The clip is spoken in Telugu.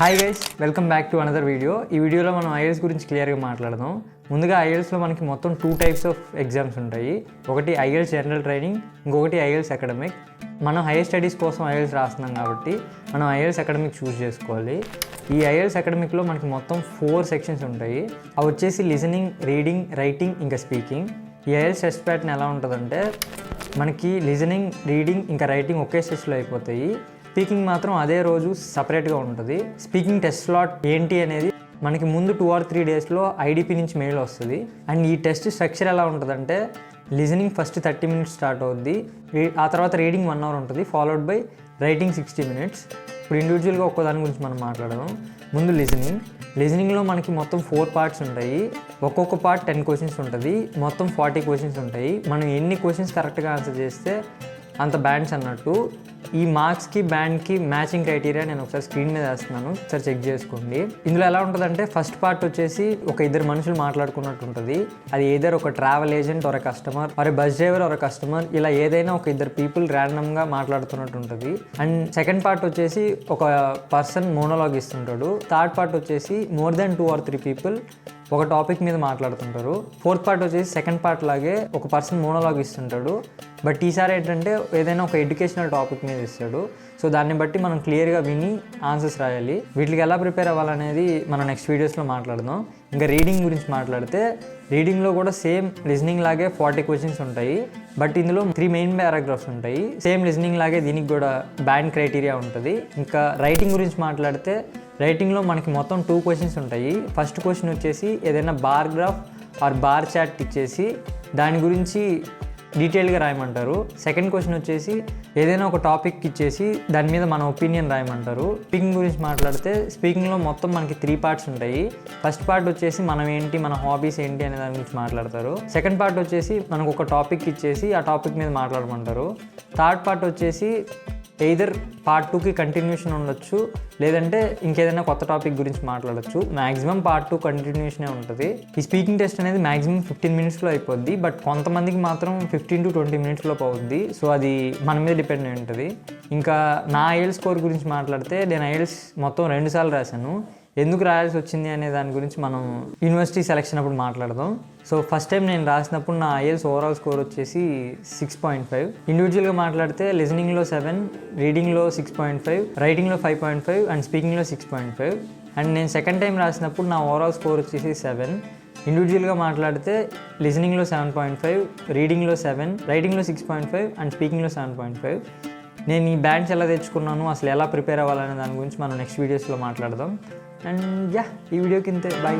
Hi guys, welcome back to another video. ఈ వీడియోలో మనం ఐఎల్స్ గురించి క్లియర్గా మాట్లాడదాం. ముందుగా ఐఎల్స్లో మనకి మొత్తం 2 టైప్స్ ఆఫ్ ఎగ్జామ్స్ ఉంటాయి. ఒకటి ఐఎల్స్ జనరల్ ట్రైనింగ్, ఇంకొకటి ఐఎల్స్ అకాడమిక్. మనం హైయర్ స్టడీస్ కోసం ఐఎల్స్ రాస్తున్నాం కాబట్టి మనం ఐఎల్స్ అకాడమిక్ చూస్ చేసుకోవాలి. ఈ ఐఎల్స్ అకాడమిక్లో మనకి మొత్తం 4 సెక్షన్స్ ఉంటాయి. అవి వచ్చేసి లిజనింగ్, రీడింగ్, రైటింగ్, ఇంకా స్పీకింగ్. ఈ ఐఎల్స్ టెస్ట్ ప్యాటర్న్ ఎలా ఉంటుందంటే మనకి లిజనింగ్, రీడింగ్, ఇంకా రైటింగ్ ఒకే సెషన్లో అయిపోతాయి. స్పీకింగ్ మాత్రం అదే రోజు సపరేట్గా ఉంటుంది. స్పీకింగ్ టెస్ట్ స్లాట్ ఏంటి అనేది మనకి ముందు 2 or 3 డేస్లో ఐడిపి నుంచి మెయిల్ వస్తుంది. అండ్ ఈ టెస్ట్ స్ట్రక్చర్ ఎలా ఉంటుందంటే లిజనింగ్ ఫస్ట్ 30 minutes స్టార్ట్ అవుద్ది. ఆ తర్వాత రీడింగ్ 1 hour ఉంటుంది, ఫాలోడ్ బై రైటింగ్ 60 minutes. ఇప్పుడు ఇండివిజువల్గా ఒక్కో దాని గురించి మనం మాట్లాడదాం. ముందు లిజనింగ్లో మనకి మొత్తం 4 parts ఉంటాయి. ఒక్కొక్క పార్ట్ 10 questions ఉంటుంది. మొత్తం 40 questions ఉంటాయి. మనం ఎన్ని క్వశ్చన్స్ కరెక్ట్గా ఆన్సర్ చేస్తే అంత బ్యాండ్స్ అన్నట్టు. ఈ మార్క్స్కి బ్యాండ్కి మ్యాచింగ్ క్రైటీరియా నేను ఒకసారి స్క్రీన్ మీద వేస్తున్నాను, ఒకసారి చెక్ చేసుకోండి. ఇందులో ఎలా ఉంటుందంటే ఫస్ట్ పార్ట్ వచ్చేసి ఒక 2 మనుషులు మాట్లాడుకున్నట్టు ఉంటుంది. అది ఏదైనా ఒక ట్రావెల్ ఏజెంట్, ఒక కస్టమర్, ఒక బస్ డ్రైవర్, ఒక కస్టమర్, ఇలా ఏదైనా ఒక 2 people ర్యాండమ్గా మాట్లాడుతున్నట్టు ఉంటుంది. అండ్ సెకండ్ పార్ట్ వచ్చేసి ఒక పర్సన్ మోనోలాగ్ ఇస్తుంటాడు. థర్డ్ పార్ట్ వచ్చేసి మోర్ దెన్ 2 or 3 people ఒక టాపిక్ మీద మాట్లాడుతుంటారు. ఫోర్త్ పార్ట్ వచ్చేసి సెకండ్ పార్ట్ లాగే ఒక పర్సన్ మోనోలాగ్ ఇస్తుంటాడు. బట్ ఈసారి ఏంటంటే ఏదైనా ఒక ఎడ్యుకేషనల్ టాపిక్ మీద ఇస్తాడు. సో దాన్ని బట్టి మనం క్లియర్గా విని ఆన్సర్స్ రాయాలి. వీటికి ఎలా ప్రిపేర్ అవ్వాలనేది మనం నెక్స్ట్ వీడియోస్లో మాట్లాడదాం. ఇంకా రీడింగ్ గురించి మాట్లాడితే రీడింగ్లో కూడా సేమ్ లిజనింగ్ లాగే 40 questions ఉంటాయి. బట్ ఇందులో 3 main paragraphs ఉంటాయి. సేమ్ లిజనింగ్ లాగే దీనికి కూడా బ్యాండ్ క్రైటీరియా ఉంటుంది. ఇంకా రైటింగ్ గురించి మాట్లాడితే రైటింగ్లో మనకి మొత్తం 2 questions ఉంటాయి. ఫస్ట్ క్వశ్చన్ వచ్చేసి ఏదైనా bar graph or bar chart ఇచ్చేసి దాని గురించి డీటెయిల్గా రాయమంటారు. సెకండ్ క్వశ్చన్ వచ్చేసి ఏదైనా ఒక టాపిక్ ఇచ్చేసి దాని మీద మన ఒపీనియన్ రాయమంటారు. స్పీకింగ్ గురించి మాట్లాడితే స్పీకింగ్లో మొత్తం మనకి 3 parts ఉంటాయి. ఫస్ట్ పార్ట్ వచ్చేసి మనం ఏంటి, మన హాబీస్ ఏంటి అనే దాని గురించి మాట్లాడతారు. సెకండ్ పార్ట్ వచ్చేసి మనకు ఒక టాపిక్ ఇచ్చేసి ఆ టాపిక్ మీద మాట్లాడమంటారు. థర్డ్ పార్ట్ వచ్చేసి ఎయిదర్ పార్ట్ 2కి కంటిన్యూషన్ ఉండొచ్చు, లేదంటే ఇంకేదైనా కొత్త టాపిక్ గురించి మాట్లాడచ్చు. మ్యాక్సిమం పార్ట్ 2 కంటిన్యూషనే ఉంటుంది. ఈ స్పీకింగ్ టెస్ట్ అనేది మ్యాక్సిమం 15 minutesలో అయిపోద్ది. బట్ కొంతమందికి మాత్రం 15 to 20 minutesలో అవుద్ది. సో అది మన మీద డిపెండ్ అయి ఉంటుంది. ఇంకా నా ఐఎల్స్ స్కోర్ గురించి మాట్లాడితే నేను ఐఎల్స్ మొత్తం 2 సార్లు రాశాను. ఎందుకు రాయాల్సి వచ్చింది అనే దాని గురించి మనం యూనివర్సిటీ సెలెక్షన్ అప్పుడు మాట్లాడదాం. సో ఫస్ట్ టైం నేను రాసినప్పుడు నా ఐఎల్స్ ఓవరాల్ స్కోర్ వచ్చేసి 6.5. ఇండివిజువల్గా మాట్లాడితే లిజనింగ్లో 7, రీడింగ్లో 6.5, రైటింగ్లో 5.5 అండ్ స్పీకింగ్లో 6.5. అండ్ నేను సెకండ్ టైం రాసినప్పుడు నా ఓవరాల్ స్కోర్ వచ్చేసి 7. ఇండివిజువల్గా మాట్లాడితే లిజనింగ్లో 7.5, రీడింగ్లో 7, రైటింగ్లో 6.5 అండ్ స్పీకింగ్లో 7.5. నేను ఈ బ్యాండ్స్ ఎలా తెచ్చుకున్నాను, అసలు ఎలా ప్రిపేర్ అవ్వాలనే దాని గురించి మనం నెక్స్ట్ వీడియోస్లో మాట్లాడదాం. అండ్ ఈ వీడియోకి ఇంతే. బాయ్.